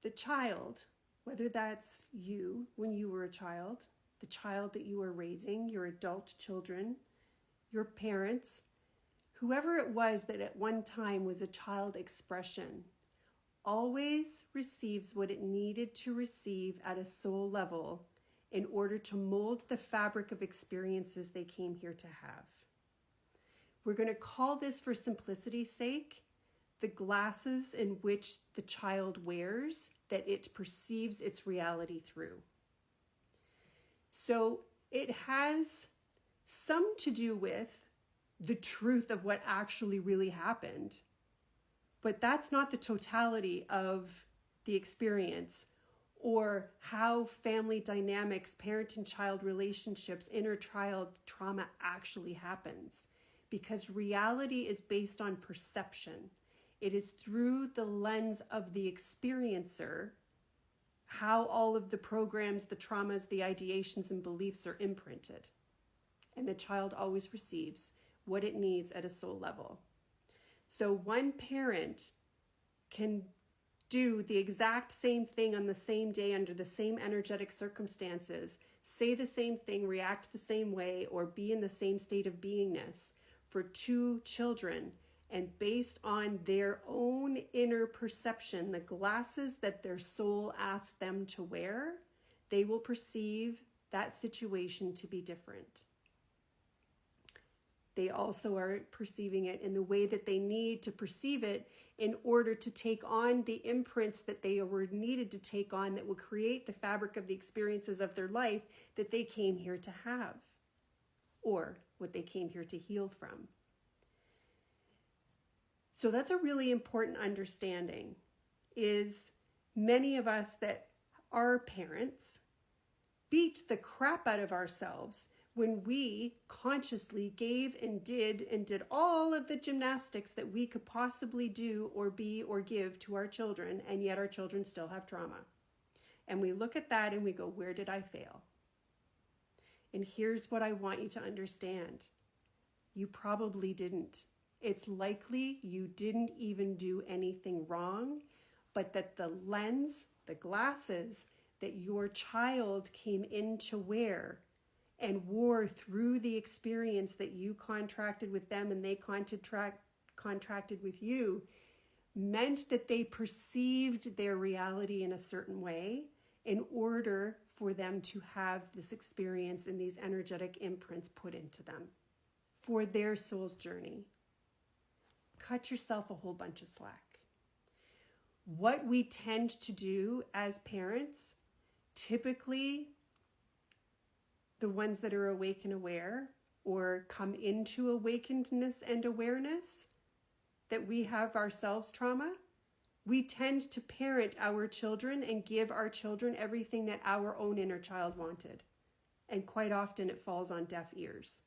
the child, whether that's you when you were a child, the child that you were raising, your adult children, your parents, whoever it was that at one time was a child expression, always receives what it needed to receive at a soul level in order to mold the fabric of experiences they came here to have. We're going to call this, for simplicity's sake, the glasses in which the child wears that it perceives its reality through. So it has some to do with the truth of what actually really happened, but that's not the totality of the experience or how family dynamics, parent and child relationships, inner child trauma actually happens. Because reality is based on perception. It is through the lens of the experiencer how all of the programs, the traumas, the ideations, and beliefs are imprinted. And the child always receives what it needs at a soul level. So one parent can do the exact same thing on the same day under the same energetic circumstances, say the same thing, react the same way, or be in the same state of beingness for two children. And based on their own inner perception, the glasses that their soul asks them to wear, they will perceive that situation to be different. They also are perceiving it in the way that they need to perceive it in order to take on the imprints that they were needed to take on that will create the fabric of the experiences of their life that they came here to have, or what they came here to heal from. So that's a really important understanding, is many of us that are parents beat the crap out of ourselves when we consciously gave and did all of the gymnastics that we could possibly do or be or give to our children, and yet our children still have trauma. And we look at that and we go, where did I fail? And here's what I want you to understand. You probably didn't. It's likely you didn't even do anything wrong, but that the lens, the glasses that your child came in to wear and wore through the experience that you contracted with them and they contracted with you, meant that they perceived their reality in a certain way in order for them to have this experience and these energetic imprints put into them for their soul's journey. Cut yourself a whole bunch of slack. What we tend to do as parents, typically the ones that are awake and aware or come into awakenedness and awareness that we have ourselves trauma, we tend to parent our children and give our children everything that our own inner child wanted. And quite often it falls on deaf ears.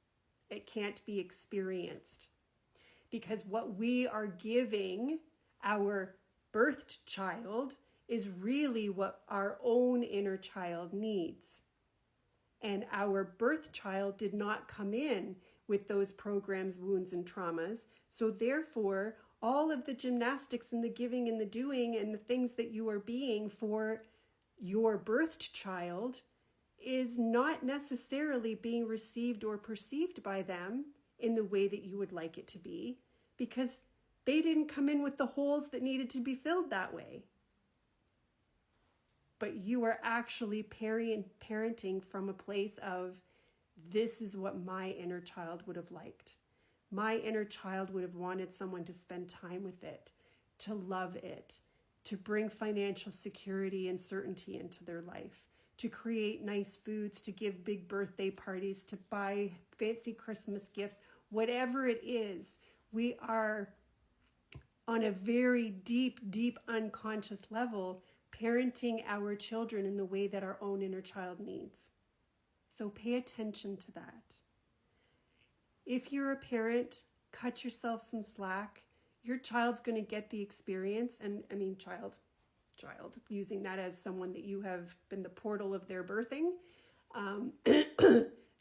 It can't be experienced. Because what we are giving our birthed child is really what our own inner child needs. And our birth child did not come in with those programs, wounds, and traumas. So therefore, all of the gymnastics and the giving and the doing and the things that you are being for your birthed child is not necessarily being received or perceived by them in the way that you would like it to be, because they didn't come in with the holes that needed to be filled that way. But you are actually parenting from a place of, this is what my inner child would have liked. My inner child would have wanted someone to spend time with it, to love it, to bring financial security and certainty into their life, to create nice foods, to give big birthday parties, to buy fancy Christmas gifts, whatever it is. We are on a very deep unconscious level parenting our children in the way that our own inner child needs. So pay attention to that. If you're a parent, cut yourself some slack. Your child's going to get the experience, and I mean child, using that as someone that you have been the portal of their birthing.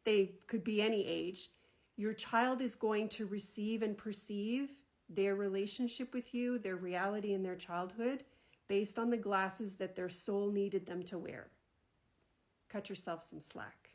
They could be any age. Your child is going to receive and perceive their relationship with you, their reality in their childhood, based on the glasses that their soul needed them to wear. Cut yourself some slack.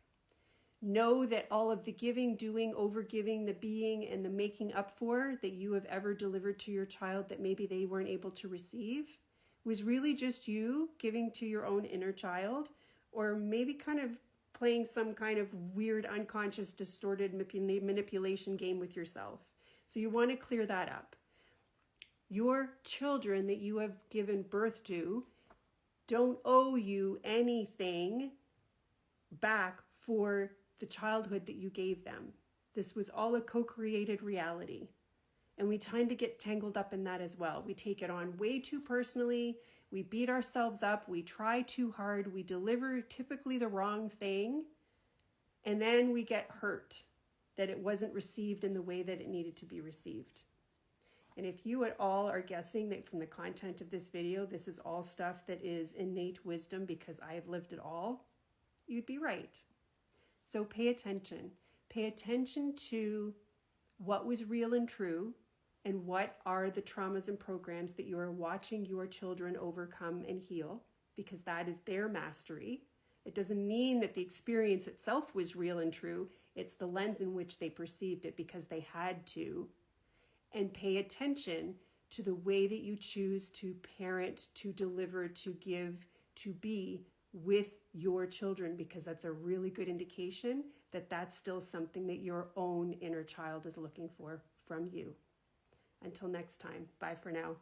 Know that all of the giving, doing, overgiving, the being, and the making up for that you have ever delivered to your child that maybe they weren't able to receive was really just you giving to your own inner child, or maybe kind of playing some kind of weird, unconscious, distorted manipulation game with yourself. So you want to clear that up. Your children that you have given birth to don't owe you anything back for the childhood that you gave them. This was all a co-created reality. And we tend to get tangled up in that as well. We take it on way too personally. We beat ourselves up. We try too hard. We deliver typically the wrong thing. And then we get hurt that it wasn't received in the way that it needed to be received. And if you at all are guessing that from the content of this video, this is all stuff that is innate wisdom because I have lived it all, you'd be right. So pay attention. Pay attention to what was real and true, and what are the traumas and programs that you are watching your children overcome and heal, because that is their mastery. It doesn't mean that the experience itself was real and true. It's the lens in which they perceived it because they had to. And pay attention to the way that you choose to parent, to deliver, to give, to be with your children, because that's a really good indication that that's still something that your own inner child is looking for from you. Until next time, bye for now.